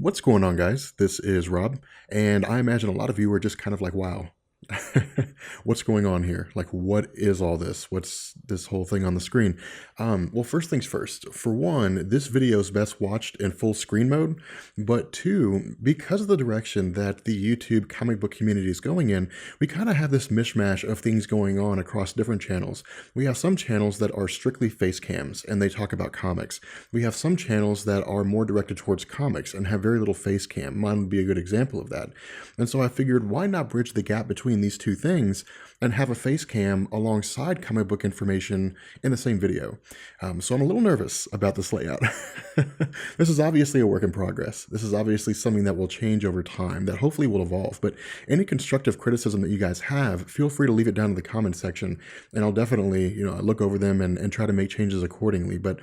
What's going on, guys? This is Rob, and I imagine a lot of you are just kind of like, wow, what's going on here? Like, what is all this? What's this whole thing on the screen? Well, first things first. For one, this video is best watched in full screen mode, but two, because of the direction that the YouTube comic book community is going in, we kind of have this mishmash of things going on across different channels. We have some channels that are strictly face cams, and they talk about comics. We have some channels that are more directed towards comics and have very little face cam. Mine would be a good example of that. And so I figured, why not bridge the gap between these two things and have a face cam alongside comic book information in the same video. So I'm a little nervous about this layout. This is obviously a work in progress. This is obviously something that will change over time, that hopefully will evolve. But any constructive criticism that you guys have, feel free to leave it down in the comments section, and I'll definitely, look over them and try to make changes accordingly. But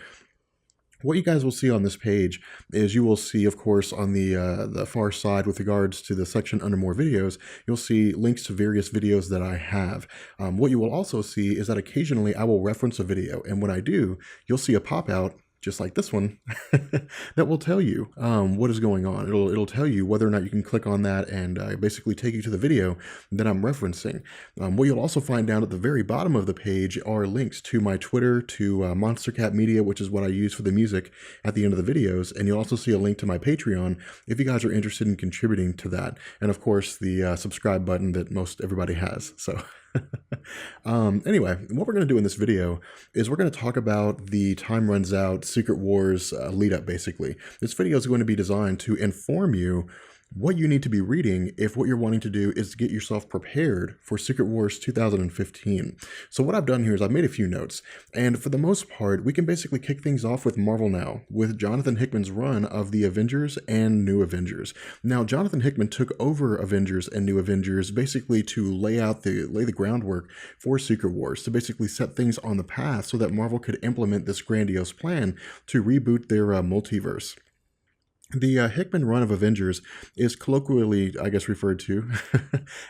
what you guys will see on this page is you will see, of course, on the far side with regards to the section under more videos, you'll see links to various videos that I have. What you will also see is that occasionally I will reference a video, and when I do, you'll see a pop-out just like this one, that will tell you what is going on. It'll tell you whether or not you can click on that and basically take you to the video that I'm referencing. What you'll also find down at the very bottom of the page are links to my Twitter, to Monster Cat Media, which is what I use for the music at the end of the videos, and you'll also see a link to my Patreon if you guys are interested in contributing to that, and of course the subscribe button that most everybody has. So. Anyway, what we're going to do in this video is we're going to talk about the Time Runs Out Secret Wars lead up, basically. This video is going to be designed to inform you what you need to be reading if what you're wanting to do is to get yourself prepared for Secret Wars 2015. So what I've done here is I've made a few notes, and for the most part, we can basically kick things off with Marvel Now, with Jonathan Hickman's run of the Avengers and New Avengers. Now, Jonathan Hickman took over Avengers and New Avengers basically to lay the groundwork for Secret Wars, to basically set things on the path so that Marvel could implement this grandiose plan to reboot their multiverse. The Hickman run of Avengers is colloquially, I guess, referred to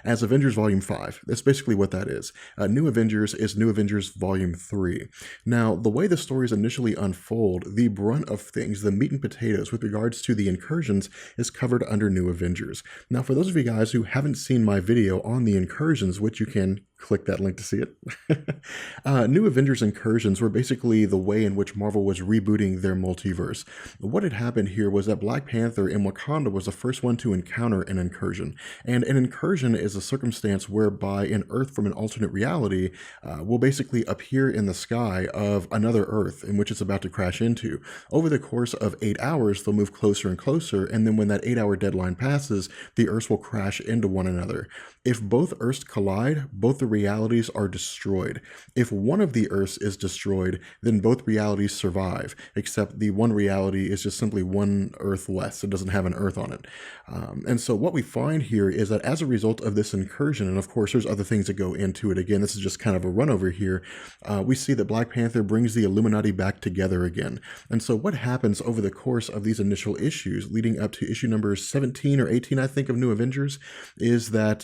as Avengers Volume 5. That's basically what that is. New Avengers is New Avengers Volume 3. Now, the way the stories initially unfold, the brunt of things, the meat and potatoes with regards to the incursions, is covered under New Avengers. Now, for those of you guys who haven't seen my video on the incursions, which you can click that link to see it. New Avengers incursions were basically the way in which Marvel was rebooting their multiverse. What had happened here was that Black Panther in Wakanda was the first one to encounter an incursion. And an incursion is a circumstance whereby an Earth from an alternate reality will basically appear in the sky of another Earth in which it's about to crash into. Over the course of 8 hours, they'll move closer and closer, and then when that 8-hour deadline passes, the Earths will crash into one another. If both Earths collide, both the realities are destroyed. If one of the Earths is destroyed, then both realities survive, except the one reality is just simply one Earth less. It doesn't have an Earth on it. And so what we find here is that as a result of this incursion, and of course there's other things that go into it, again, this is just kind of a run over here, we see that Black Panther brings the Illuminati back together again. And so what happens over the course of these initial issues, leading up to issue number 17 or 18, I think, of New Avengers, is that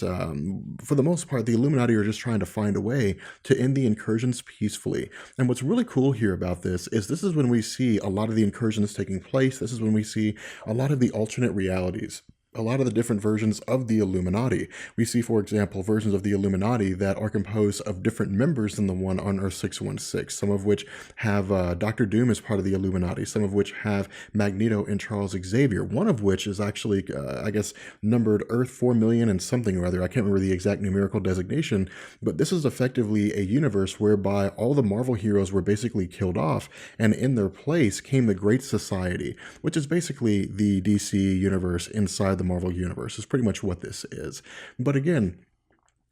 for the most part, the Illuminati are just trying to find a way to end the incursions peacefully. And what's really cool here about this is when we see a lot of the incursions taking place. This is when we see a lot of the alternate realities, a lot of the different versions of the Illuminati. We see, for example, versions of the Illuminati that are composed of different members than the one on Earth 616, some of which have Dr. Doom as part of the Illuminati, some of which have Magneto and Charles Xavier, one of which is actually, I guess, numbered Earth 4 million and something or other. I can't remember the exact numerical designation, but this is effectively a universe whereby all the Marvel heroes were basically killed off, and in their place came the Great Society, which is basically the DC universe inside the Marvel universe, is pretty much what this is. But again,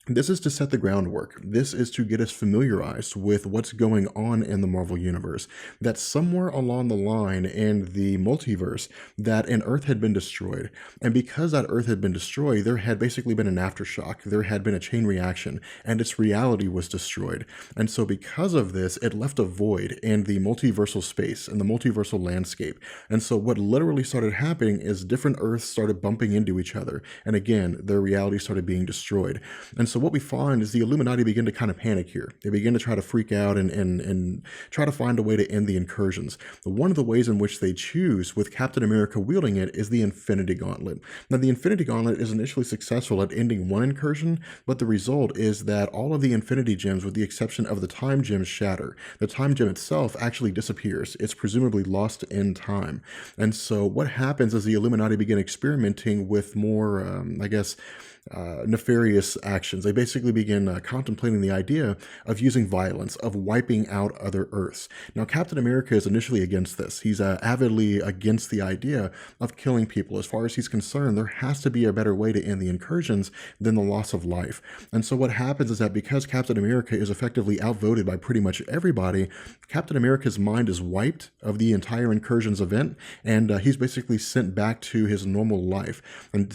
this is to set the groundwork. This is to get us familiarized with what's going on in the Marvel Universe. That somewhere along the line in the multiverse, that an Earth had been destroyed. And because that Earth had been destroyed, there had basically been an aftershock. There had been a chain reaction, and its reality was destroyed. And so because of this, it left a void in the multiversal space, in the multiversal landscape. And so what literally started happening is different Earths started bumping into each other. And again, their reality started being destroyed. And so so what we find is the Illuminati begin to kind of panic here. They begin to try to freak out and try to find a way to end the incursions. One of the ways in which they choose, with Captain America wielding it, is the Infinity Gauntlet. Now, the Infinity Gauntlet is initially successful at ending one incursion, but the result is that all of the Infinity Gems, with the exception of the Time Gems, shatter. The Time Gem itself actually disappears. It's presumably lost in time. And so what happens is the Illuminati begin experimenting with more, nefarious actions. They basically begin contemplating the idea of using violence, of wiping out other Earths. Now, Captain America is initially against this. He's avidly against the idea of killing people. As far as he's concerned, there has to be a better way to end the incursions than the loss of life. And so what happens is that because Captain America is effectively outvoted by pretty much everybody, Captain America's mind is wiped of the entire incursions event, and he's basically sent back to his normal life. And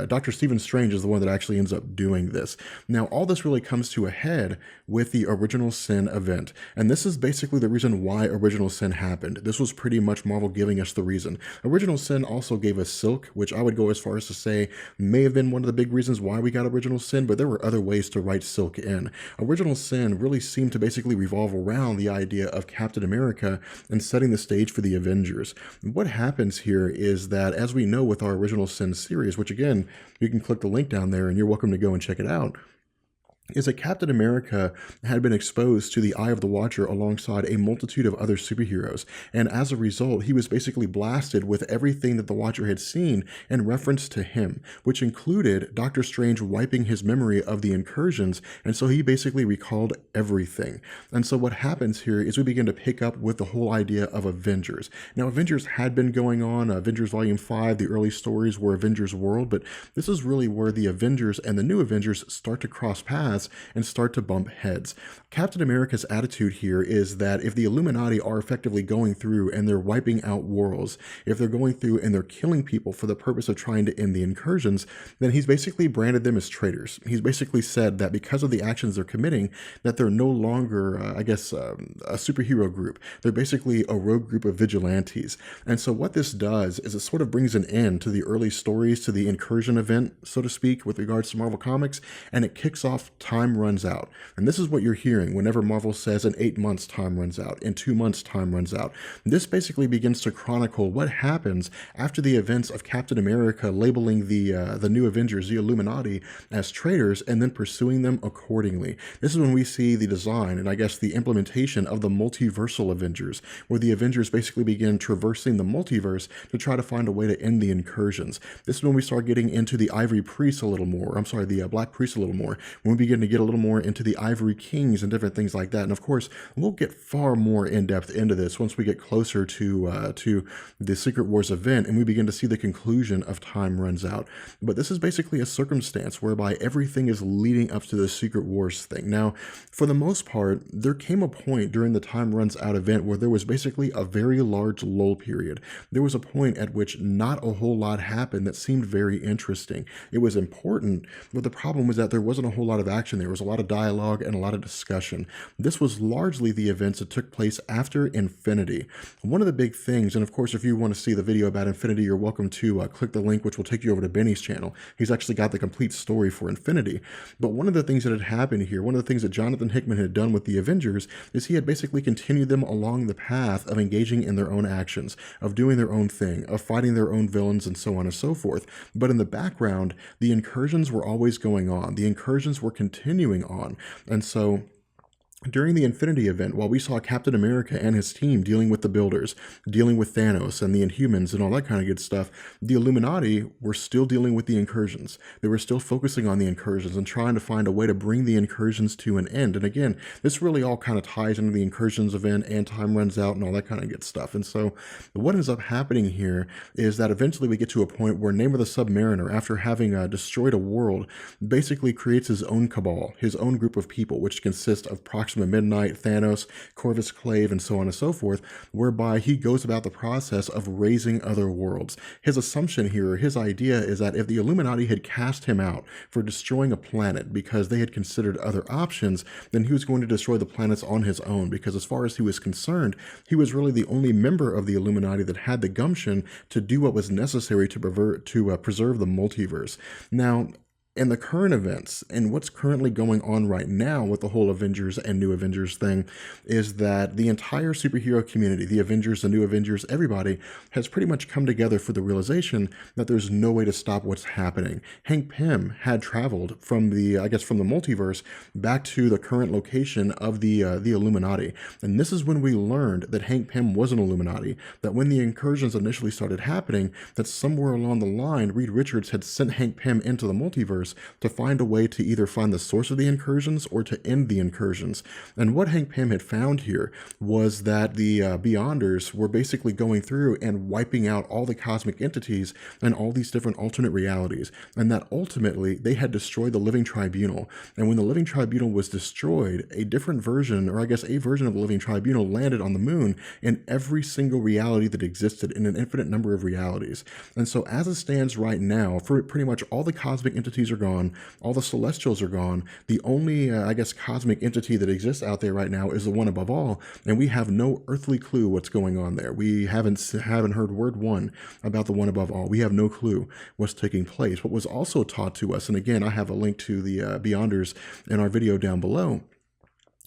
Dr. Stephen Strange is the one that actually ends up doing this. Now, all this really comes to a head with the Original Sin event, and this is basically the reason why Original Sin happened. This was pretty much Marvel giving us the reason. Original Sin also gave us Silk, which I would go as far as to say may have been one of the big reasons why we got Original Sin, but there were other ways to write Silk in. Original Sin really seemed to basically revolve around the idea of Captain America and setting the stage for the Avengers. What happens here is that, as we know with our Original Sin series, which again, you can click the link down there and you're welcome to go and check it out, is that Captain America had been exposed to the Eye of the Watcher alongside a multitude of other superheroes, and as a result, he was basically blasted with everything that the Watcher had seen in reference to him, which included Doctor Strange wiping his memory of the incursions, and so he basically recalled everything. And so what happens here is we begin to pick up with the whole idea of Avengers. Now, Avengers had been going on. Avengers Volume 5, the early stories were Avengers World, but this is really where the Avengers and the new Avengers start to cross paths and start to bump heads. Captain America's attitude here is that if the Illuminati are effectively going through and they're wiping out worlds, if they're going through and they're killing people for the purpose of trying to end the incursions, then he's basically branded them as traitors. He's basically said that because of the actions they're committing, that they're no longer, a superhero group. They're basically a rogue group of vigilantes. And so what this does is it sort of brings an end to the early stories, to the incursion event, so to speak, with regards to Marvel Comics, and it kicks off time runs out. And this is what you're hearing whenever Marvel says in 8 months time runs out, in 2 months time runs out. This basically begins to chronicle what happens after the events of Captain America labeling the new Avengers, the Illuminati, as traitors and then pursuing them accordingly. This is when we see the design and I guess the implementation of the multiversal Avengers, where the Avengers basically begin traversing the multiverse to try to find a way to end the incursions. This is when we start getting into the Ivory Priests a little more, the Black Priests a little more, when we begin to get a little more into the Ivory Kings and different things like that. And of course, we'll get far more in depth into this once we get closer to the Secret Wars event and we begin to see the conclusion of Time Runs Out. But this is basically a circumstance whereby everything is leading up to the Secret Wars thing. Now, for the most part, there came a point during the Time Runs Out event where there was basically a very large lull period. There was a point at which not a whole lot happened that seemed very interesting. It was important, but the problem was that there wasn't a whole lot of action. There was a lot of dialogue and a lot of discussion. This was largely the events that took place after Infinity. One of the big things, and of course, if you want to see the video about Infinity, you're welcome to click the link, which will take you over to Benny's channel. He's actually got the complete story for Infinity. But one of the things that had happened here, one of the things that Jonathan Hickman had done with the Avengers, is he had basically continued them along the path of engaging in their own actions, of doing their own thing, of fighting their own villains, and so on and so forth. But in the background, the incursions were always going on. The incursions were continuing on. And so during the Infinity event, while we saw Captain America and his team dealing with the Builders, dealing with Thanos and the Inhumans and all that kind of good stuff, the Illuminati were still dealing with the incursions. They were still focusing on the incursions and trying to find a way to bring the incursions to an end. And again, this really all kind of ties into the incursions event and Time Runs Out and all that kind of good stuff. And so what ends up happening here is that eventually we get to a point where Namor the Submariner, after having destroyed a world, basically creates his own cabal, his own group of people, which consists of Proxima Midnight, Thanos, Corvus Clave, and so on and so forth, whereby he goes about the process of raising other worlds. His assumption here, his idea, is that if the Illuminati had cast him out for destroying a planet because they had considered other options, then he was going to destroy the planets on his own, because as far as he was concerned, he was really the only member of the Illuminati that had the gumption to do what was necessary to preserve the multiverse. Now, And the current events and what's currently going on right now with the whole Avengers and New Avengers thing is that the entire superhero community, the Avengers, the New Avengers, everybody has pretty much come together for the realization that there's no way to stop what's happening. Hank Pym had traveled from from the multiverse back to the current location of the Illuminati. And this is when we learned that Hank Pym was an Illuminati, that when the incursions initially started happening, that somewhere along the line, Reed Richards had sent Hank Pym into the multiverse to find a way to either find the source of the incursions or to end the incursions. And what Hank Pym had found here was that the Beyonders were basically going through and wiping out all the cosmic entities and all these different alternate realities, and that ultimately they had destroyed the Living Tribunal. And when the Living Tribunal was destroyed, a different version, or I guess a version of the Living Tribunal landed on the moon in every single reality that existed in an infinite number of realities. And so as it stands right now, for pretty much all the cosmic entities are gone, all the Celestials are gone, the only, cosmic entity that exists out there right now is the one above all, and we have no earthly clue what's going on there. We haven't heard word one about the one above all. We have no clue what's taking place. What was also taught to us, and again, I have a link to the Beyonders in our video down below,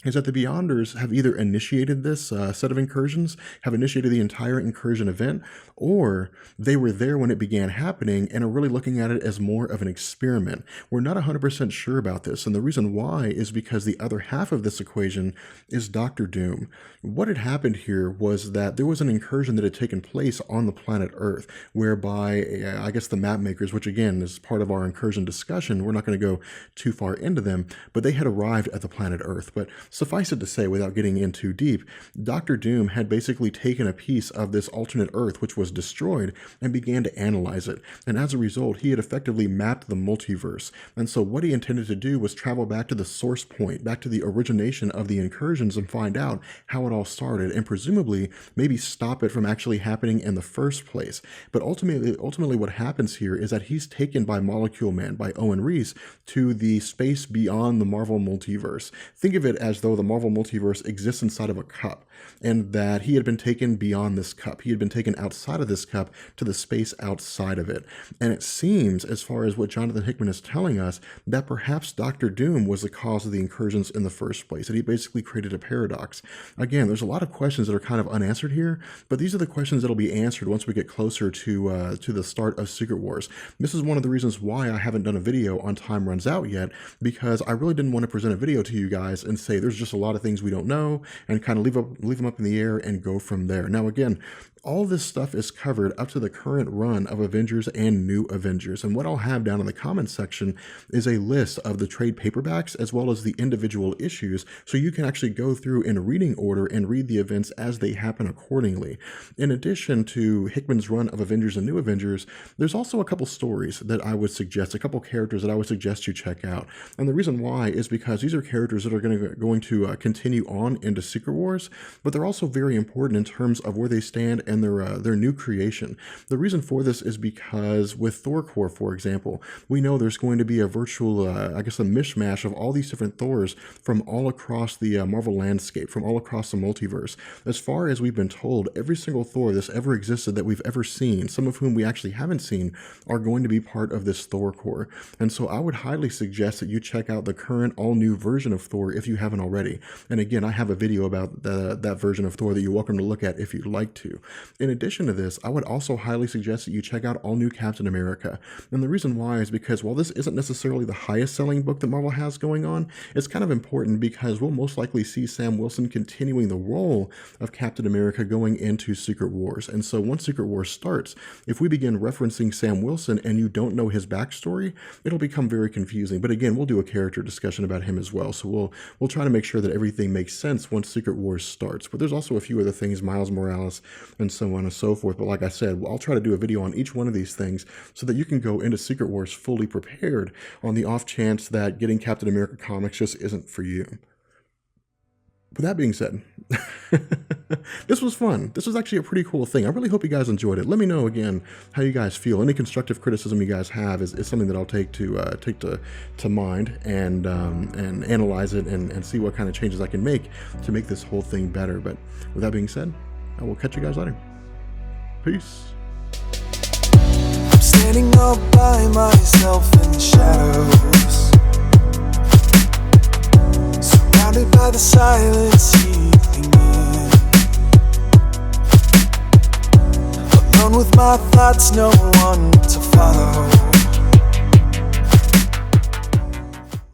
is that the Beyonders have either initiated this set of incursions, have initiated the entire incursion event, or they were there when it began happening and are really looking at it as more of an experiment. We're not 100% sure about this, and the reason why is because the other half of this equation is Doctor Doom. What had happened here was that there was an incursion that had taken place on the planet Earth, whereby, the map makers, which again is part of our incursion discussion, we're not going to go too far into them, but they had arrived at the planet Earth. But suffice it to say, without getting in too deep, Doctor Doom had basically taken a piece of this alternate Earth, which was destroyed, and began to analyze it. And as a result, he had effectively mapped the multiverse. And so what he intended to do was travel back to the source point, back to the origination of the incursions, and find out how it all started, and presumably maybe stop it from actually happening in the first place. But ultimately what happens here is that he's taken by Molecule Man, by Owen Reese, to the space beyond the Marvel multiverse. Think of it as though the Marvel multiverse exists inside of a cup, and that he had been taken beyond this cup. He had been taken outside of this cup to the space outside of it. And it seems, as far as what Jonathan Hickman is telling us, that perhaps Doctor Doom was the cause of the incursions in the first place, that he basically created a paradox. Again, there's a lot of questions that are kind of unanswered here, but these are the questions that'll be answered once we get closer to the start of Secret Wars. This is one of the reasons why I haven't done a video on Time Runs Out yet, because I really didn't want to present a video to you guys and say there's just a lot of things we don't know, and kind of leave them up in the air and go from there. Now again, all this stuff is covered up to the current run of Avengers and New Avengers. And what I'll have down in the comments section is a list of the trade paperbacks as well as the individual issues, so you can actually go through in reading order and read the events as they happen accordingly. In addition to Hickman's run of Avengers and New Avengers, there's also a couple stories that I would suggest, a couple characters that I would suggest you check out. And the reason why is because these are characters that are going to continue on into Secret Wars, but they're also very important in terms of where they stand and their new creation. The reason for this is because with Thor Corps, for example, we know there's going to be a virtual, a mishmash of all these different Thors from all across the Marvel landscape, from all across the multiverse. As far as we've been told, every single Thor that's ever existed that we've ever seen, some of whom we actually haven't seen, are going to be part of this Thor Corps. And so I would highly suggest that you check out the current all-new version of Thor if you haven't already. And again, I have a video about that version of Thor that you're welcome to look at if you'd like to. In addition to this, I would also highly suggest that you check out all new Captain America. And the reason why is because while this isn't necessarily the highest selling book that Marvel has going on, it's kind of important because we'll most likely see Sam Wilson continuing the role of Captain America going into Secret Wars. And so once Secret Wars starts, if we begin referencing Sam Wilson and you don't know his backstory, it'll become very confusing. But again, we'll do a character discussion about him as well. So we'll try to make sure that everything makes sense once Secret Wars starts. But there's also a few other things, Miles Morales and so on and so forth. But like I said, I'll try to do a video on each one of these things so that you can go into Secret Wars fully prepared on the off chance that getting Captain America comics just isn't for you. With that being said, this was fun. This was actually a pretty cool thing. I really hope you guys enjoyed it. Let me know again how you guys feel. Any constructive criticism you guys have is something that I'll take to mind and analyze it and see what kind of changes I can make to make this whole thing better. But with that being said, I will catch you guys later. Peace. standing all by myself in the shadows, surrounded by the silence seeping in, alone with my thoughts, no one to follow.